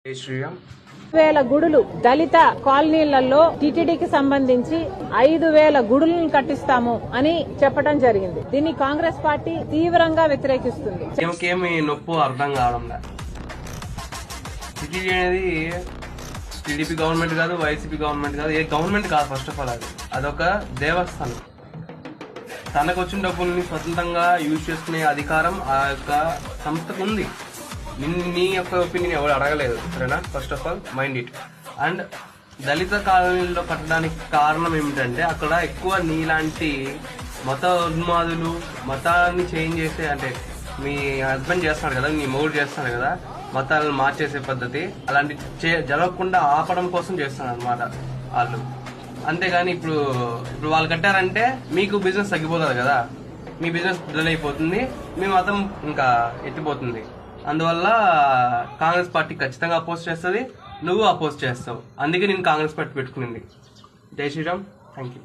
జై శ్రీరామ్. 5,000 గుడులు దళిత కాలనీలలో టీటీడీకి సంబంధించి 5,000 గుడులను కట్టిస్తాము అని చెప్పడం జరిగింది. దీన్ని కాంగ్రెస్ పార్టీ తీవ్రంగా వ్యతిరేకిస్తుంది. ఏమి నొప్పు అర్థం కావడం టీటీడీ అనేది టీడీపీ గవర్నమెంట్ కాదు, వైసీపీ గవర్నమెంట్ కాదు, ఏ గవర్నమెంట్ కాదు. ఫస్ట్ ఆఫ్ ఆల్ అదొక దేవస్థానం. తనకు వచ్చిన డబ్బుల్ని స్వతంత్రంగా యూజ్ చేసుకునే అధికారం ఆ యొక్క సంస్థకు ఉంది. నీ యొక్క ఒపీనియన్ ఎవరు అడగలేదు, సరేనా? First of all mind it. And దళిత కాలనీల్లో కట్టడానికి కారణం ఏమిటంటే అక్కడ ఎక్కువ నీలాంటి మత ఉన్మాదులు, మతాన్ని చేంజ్ చేసే, అంటే మీ హస్బెండ్ చేస్తున్నాడు కదా, మీ మొగుడు చేస్తున్నాడు కదా, మతాలను మార్చేసే పద్ధతి అలాంటి జరగకుండా ఆపడం కోసం చేస్తున్నాడు అనమాట వాళ్ళు. అంతేగాని ఇప్పుడు వాళ్ళు కట్టారంటే మీకు బిజినెస్ తగ్గిపోతుంది కదా, మీ బిజినెస్ డల్ అయిపోతుంది, మీ మతం ఇంకా ఎత్తిపోతుంది. అందువల్ల కాంగ్రెస్ పార్టీ ఖచ్చితంగా అపోజ్ చేస్తుంది, నువ్వు అపోజ్ చేస్తావు. అందుకే నేను కాంగ్రెస్ పార్టీ పెట్టుకునింది. జై శ్రీరామ్. Thank you.